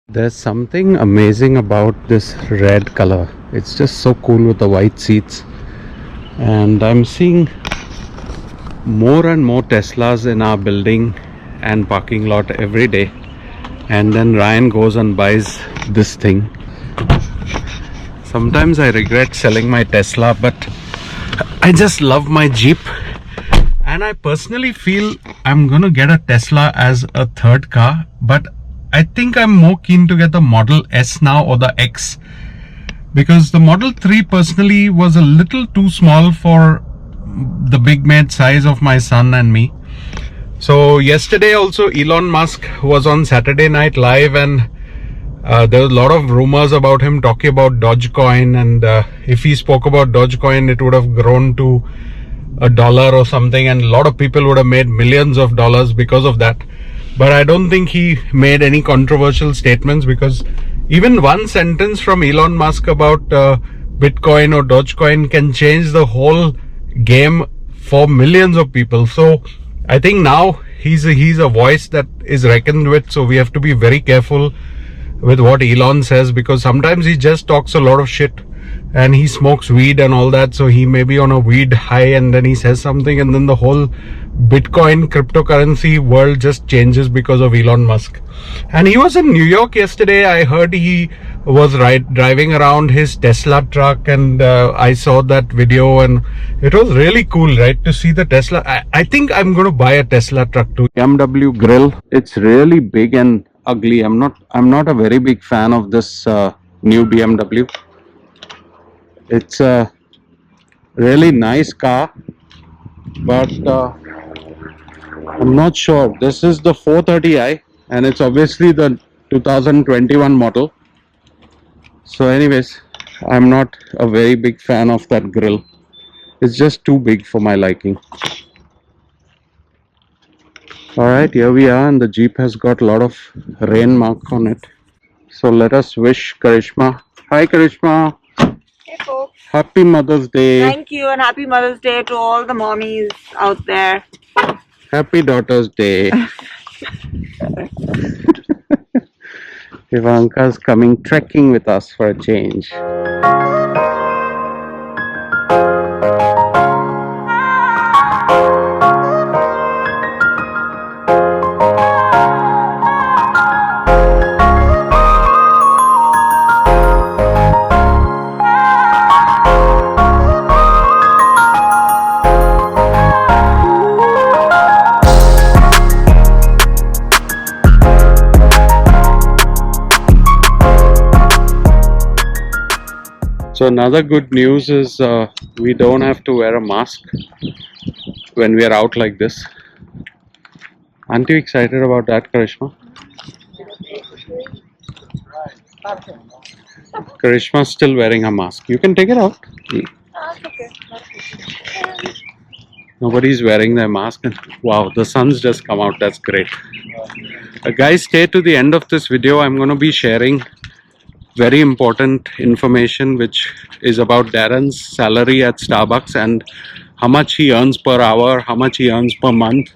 There's something amazing about this red color. It's just so cool with the white seats. And I'm seeing more and more Teslas in our building and parking lot every day. And then Ryan goes and buys this thing. Sometimes I regret selling my Tesla, but I just love my Jeep. And I personally feel I'm gonna get a Tesla as a third car, but I think I'm more keen to get the Model S now or the X, because the Model 3 personally was a little too small for the big mate size of my son and me. So yesterday also Elon Musk was on Saturday Night Live, and there was a lot of rumors about him talking about Dogecoin, and if he spoke about Dogecoin, it would have grown to $1 or something, and a lot of people would have made millions of dollars because of that. But I don't think he made any controversial statements, because even one sentence from Elon Musk about Bitcoin or Dogecoin can change the whole game for millions of people. So I think now he's a voice that is reckoned with, so we have to be very careful with what Elon says, because sometimes he just talks a lot of shit and he smokes weed and all that. So he may be on a weed high and then he says something, and then the whole Bitcoin cryptocurrency world just changes because of Elon Musk. And he was in New York yesterday. I heard he was driving around his Tesla truck, and I saw that video, and it was really cool, right, to see the Tesla. I think I'm going to buy a Tesla truck too. BMW grill, it's really big and ugly. I'm not a very big fan of this new BMW. It's a really nice car, but I'm not sure. This is the 430i, and it's obviously the 2021 model. So anyways, I'm not a very big fan of that grille. It's just too big for my liking. Alright, here we are, and the Jeep has got a lot of rain mark on it. So let us wish Karishma. Hi Karishma. Hey folks. Happy Mother's Day. Thank you, and happy Mother's Day to all the mommies out there. Happy Daughter's Day. Ivanka's coming trekking with us for a change. So another good news is we don't have to wear a mask when we are out like this. Aren't you excited about that, Karishma? Karishma's still wearing a mask. You can take it out. Nobody's wearing their mask. Wow, the sun's just come out. That's great. Guys, stay to the end of this video. I'm going to be sharing very important information, which is about Darren's salary at Starbucks and how much he earns per hour, how much he earns per month,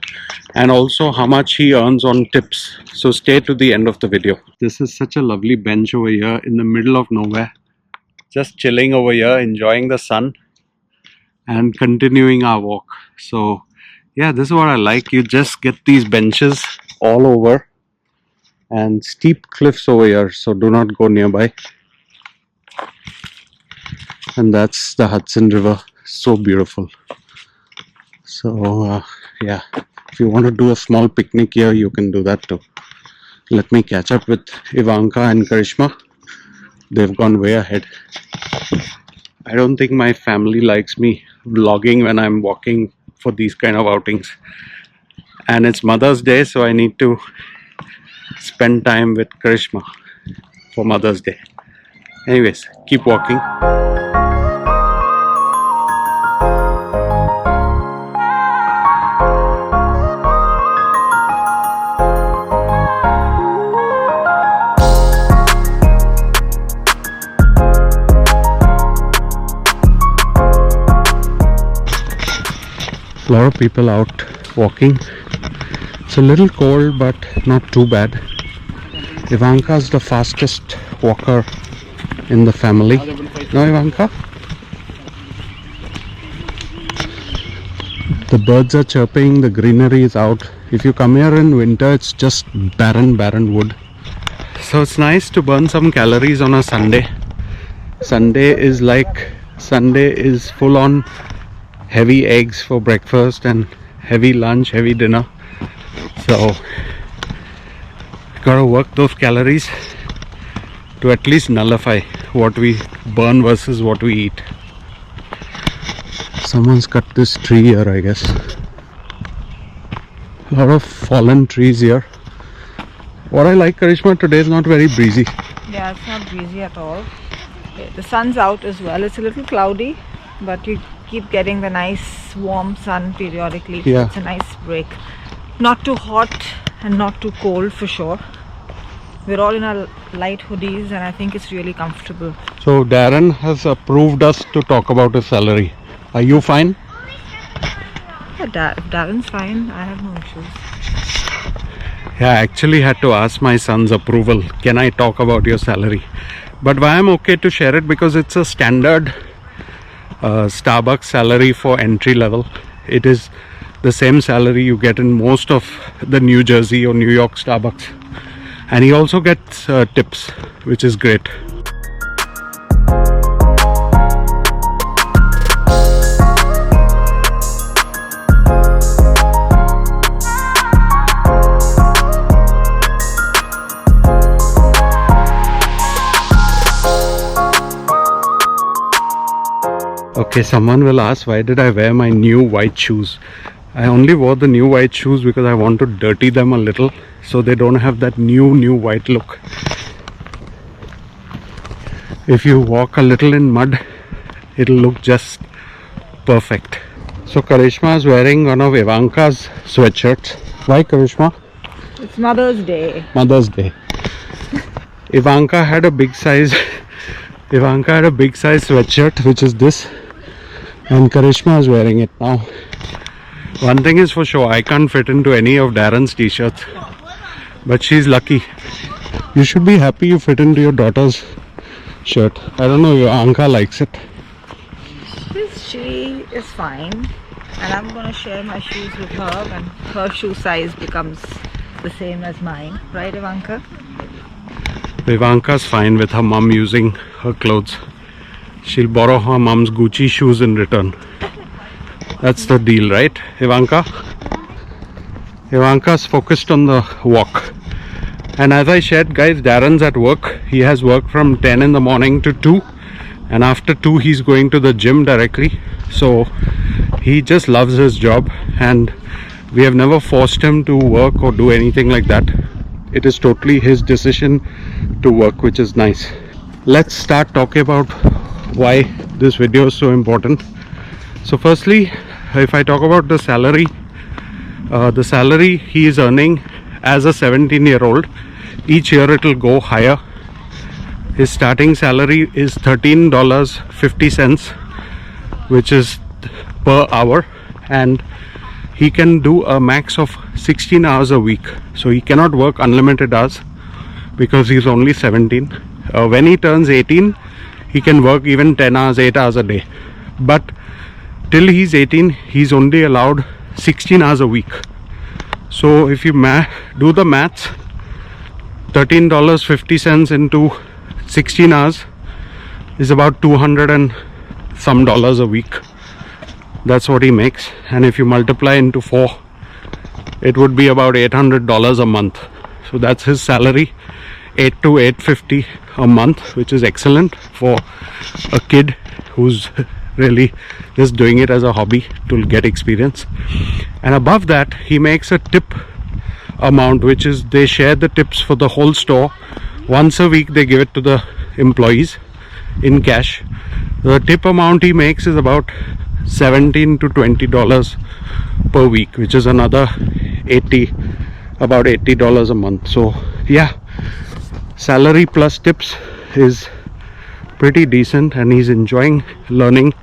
and also how much he earns on tips. So stay to the end of the video. This is such a lovely bench over here in the middle of nowhere. Just chilling over here, enjoying the sun and continuing our walk. So yeah, this is what I like. You just get these benches all over, and steep cliffs over here, so do not go nearby. And that's the Hudson River, so beautiful. So yeah, if you want to do a small picnic here, you can do that too. Let me catch up with Ivanka and Karishma. They've gone way ahead. I don't think my family likes me vlogging when I'm walking for these kind of outings. And it's Mother's Day, so I need to spend time with Karishma for Mother's Day. Anyways, keep walking. A lot of people out walking. It's a little cold, but not too bad. Ivanka's the fastest walker in the family. No, Ivanka? The birds are chirping, the greenery is out. If you come here in winter, it's just barren wood. So it's nice to burn some calories on a Sunday. Sunday is full on heavy eggs for breakfast and heavy lunch, heavy dinner. So gotta work those calories to at least nullify what we burn versus what we eat. Someone's cut this tree here, I guess. A lot of fallen trees here. What I like, Karishma, today is not very breezy. Yeah, it's not breezy at all. The sun's out as well. It's a little cloudy, but you keep getting the nice warm sun periodically. Yeah. It's a nice break. Not too hot and not too cold for sure. We're all in our light hoodies and I think it's really comfortable. So Darren has approved us to talk about his salary. Are you fine? Yeah, if Darren's fine, I have no issues. Yeah, I actually had to ask my son's approval. Can I talk about your salary? But why I'm okay to share it, because it's a standard Starbucks salary for entry level. It is the same salary you get in most of the New Jersey or New York Starbucks. And he also gets tips, which is great. Okay, someone will ask, why did I wear my new white shoes? I only wore the new white shoes because I want to dirty them a little so they don't have that new white look. If you walk a little in mud, it'll look just perfect. So Karishma is wearing one of Ivanka's sweatshirts. Why, Karishma? It's Mother's Day. Mother's Day. Ivanka had a big size sweatshirt, which is this, and Karishma is wearing it now. One thing is for sure, I can't fit into any of Darren's t-shirts, but she's lucky. You should be happy you fit into your daughter's shirt. I don't know, Ivanka likes it. She is fine, and I'm gonna share my shoes with her when her shoe size becomes the same as mine, right, Ivanka? Ivanka's fine with her mum using her clothes. She'll borrow her mum's Gucci shoes in return. That's the deal, right, Ivanka? Ivanka's focused on the walk. And as I shared, guys, Darren's at work. He has work from 10 in the morning to 2. And after 2, he's going to the gym directly. So he just loves his job. And we have never forced him to work or do anything like that. It is totally his decision to work, which is nice. Let's start talking about why this video is so important. So firstly, if I talk about the salary he is earning as a 17-year-old, each year it will go higher. His starting salary is $13.50, which is per hour, and he can do a max of 16 hours a week. So he cannot work unlimited hours because he's only 17. When he turns 18, he can work even 10 hours, 8 hours a day. But till he's 18, he's only allowed 16 hours a week. So if you do the maths, $13.50 into 16 hours is about $200 and some a week. That's what he makes. And if you multiply into 4, it would be about $800 a month. So that's his salary, $800 to $850 a month, which is excellent for a kid who's really just doing it as a hobby to get experience. And above that, he makes a tip amount, which is they share the tips for the whole store. Once a week they give it to the employees in cash. The tip amount he makes is about $17 to $20 per week, which is another about $80 a month. So yeah, salary plus tips is pretty decent, and he's enjoying learning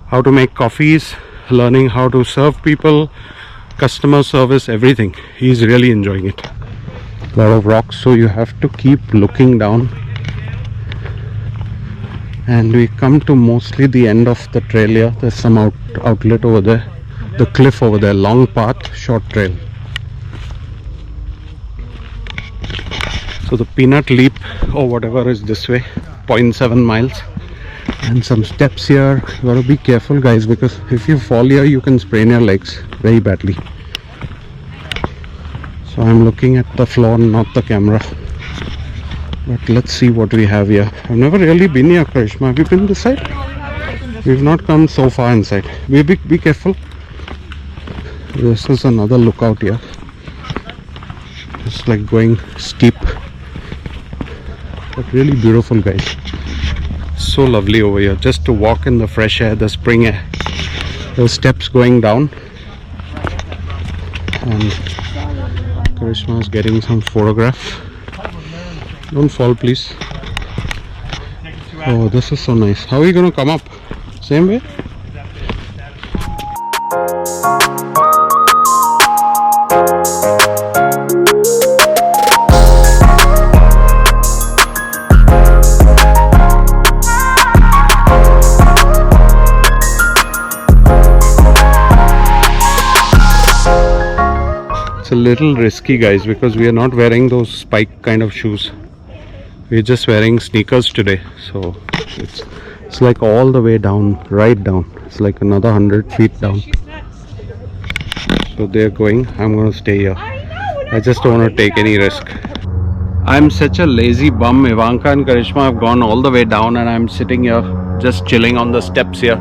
how to make coffees, learning how to serve people, customer service, everything. He's really enjoying it. lot of rocks, so you have to keep looking down. And we come to mostly the end of the trail here. There's some outlet over there, the cliff over there, long path, short trail. So the Peanut Leap or whatever is this way, 0.7 miles. And some steps here. You gotta be careful, guys, because if you fall here you can sprain your legs very badly. So I'm looking at the floor, not the camera. But let's see what we have here. I've never really been here, Karishma. Have you been this side? We've not come so far inside. Be careful. This is another lookout here. It's like going steep, but really beautiful, guys. So lovely over here, just to walk in the fresh air, the spring air. Those steps going down, and Karishma is getting some photograph. Don't fall, please. Oh, this is so nice. How are you going to come up? Same way? It's a little risky, guys, because we are not wearing those spike kind of shoes. We're just wearing sneakers today, so it's like all the way down, right down. It's like another 100 feet down. So they're going. I'm going to stay here. I just don't want to take any risk. I'm such a lazy bum. Ivanka and Karishma have gone all the way down, and I'm sitting here just chilling on the steps here.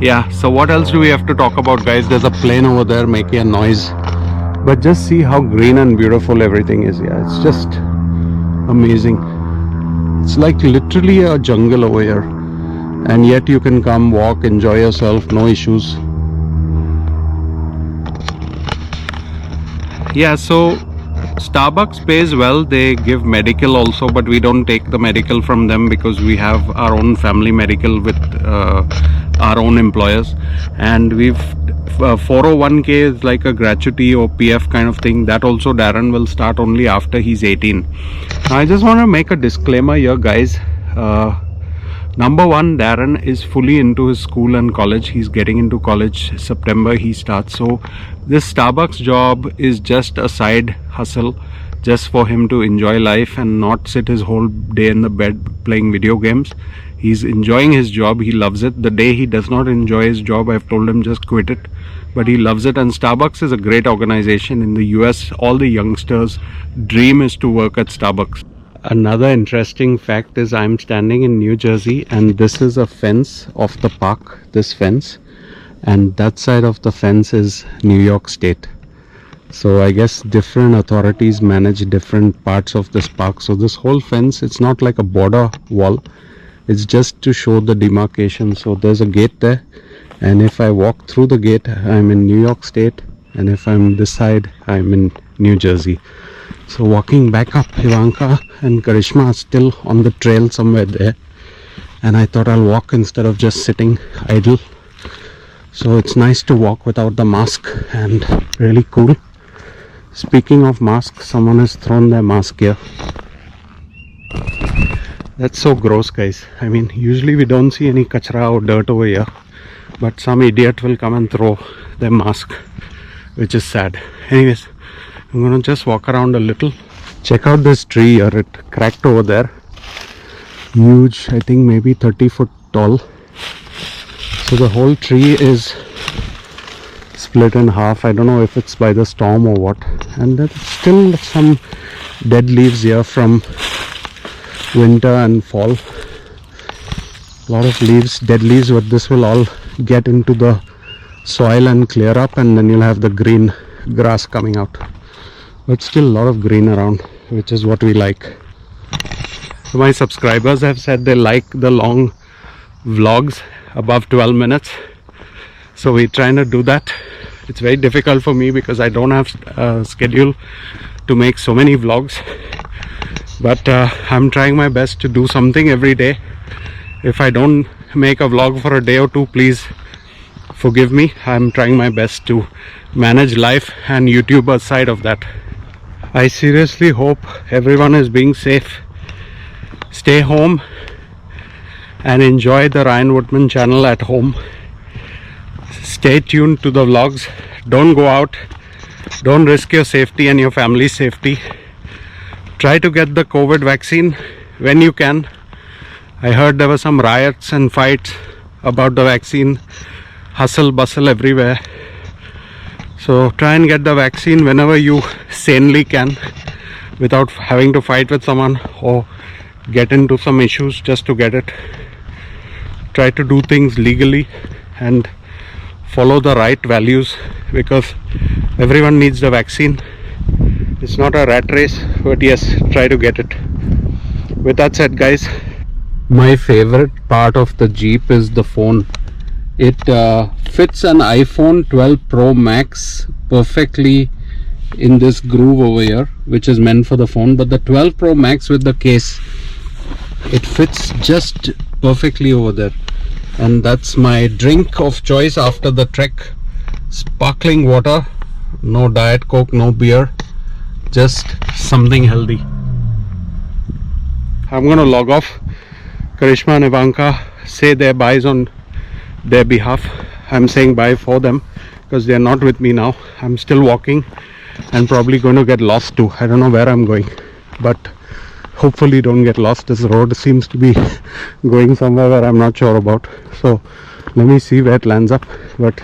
Yeah, so what else do we have to talk about, guys? There's a plane over there making a noise. But just see how green and beautiful everything is. Yeah, it's just amazing. It's like literally a jungle over here, and yet you can come, walk, enjoy yourself, no issues. Yeah, so Starbucks pays well. They give medical also, but we don't take the medical from them because we have our own family medical with our own employers, and we've 401k is like a gratuity or PF kind of thing. That also Darren will start only after he's 18. Now, I just want to make a disclaimer here, guys. Number one, Darren is fully into his school and college. He's getting into college. September he starts. So this Starbucks job is just a side hustle, just for him to enjoy life and not sit his whole day in the bed playing video games. He's enjoying his job. He loves it. The day he does not enjoy his job, I've told him just quit it. But he loves it. And Starbucks is a great organization. In the US, all the youngsters' dream is to work at Starbucks. Another interesting fact is I'm standing in New Jersey, and this is a fence of the park, this fence. And that side of the fence is New York State. So I guess different authorities manage different parts of this park. So this whole fence, it's not like a border wall. It's just to show the demarcation. So there's a gate there, and if I walk through the gate, I'm in New York State, and if I'm this side, I'm in New Jersey. So walking back up, Ivanka and Karishma are still on the trail somewhere there, and I thought I'll walk instead of just sitting idle. So it's nice to walk without the mask and really cool. Speaking of masks, someone has thrown their mask here. That's so gross, guys. I mean, usually we don't see any kachra or dirt over here, but some idiot will come and throw their mask, which is sad. Anyways, I'm gonna just walk around a little. Check out this tree here. It cracked over there. Huge, I think maybe 30 foot tall. So the whole tree is split in half. I don't know if it's by the storm or what. And there's still some dead leaves here from winter and fall. A lot of leaves, dead leaves, but this will all get into the soil and clear up, and then you'll have the green grass coming out. But still a lot of green around, which is what we like. So my subscribers have said they like the long vlogs above 12 minutes. So we're trying to do that. It's very difficult for me because I don't have a schedule to make so many vlogs. But I'm trying my best to do something every day. If I don't make a vlog for a day or two, please forgive me. I'm trying my best to manage life and YouTube aside of that. I seriously hope everyone is being safe. Stay home and enjoy the Ryan Woodman channel at home. Stay tuned to the vlogs. Don't go out. Don't risk your safety and your family's safety. Try to get the COVID vaccine when you can. I heard there were some riots and fights about the vaccine. Hustle bustle everywhere. So try and get the vaccine whenever you sanely can, without having to fight with someone or get into some issues just to get it. Try to do things legally and follow the right values, because everyone needs the vaccine. It's not a rat race, but yes, try to get it. With that said, guys, my favorite part of the Jeep is the phone. It fits an iPhone 12 Pro Max perfectly in this groove over here, which is meant for the phone, but the 12 Pro Max with the case, it fits just perfectly over there. And that's my drink of choice after the trek. Sparkling water, no Diet Coke, no beer, just something healthy. I'm gonna log off. Karishma and Ivanka say their byes on their behalf. I'm saying bye for them because they're not with me now. I'm still walking and probably going to get lost too. I don't know where I'm going, but hopefully don't get lost. This road seems to be going somewhere where I'm not sure about, so let me see where it lands up. But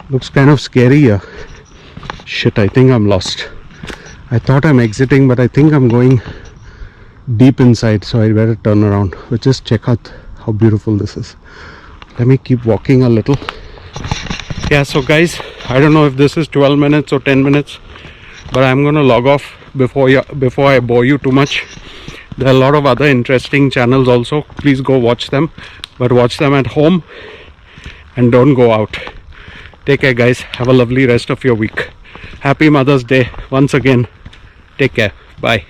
looks kind of scary here. Shit, I think I'm lost. I thought I'm exiting, but I think I'm going deep inside, so I better turn around. But just check out how beautiful this is. Let me keep walking a little. Yeah, so guys, I don't know if this is 12 minutes or 10 minutes, but I'm gonna log off before I bore you too much. There are a lot of other interesting channels also. Please go watch them, but watch them at home and don't go out. Take care, guys. Have a lovely rest of your week. Happy Mother's Day once again. Take care. Bye.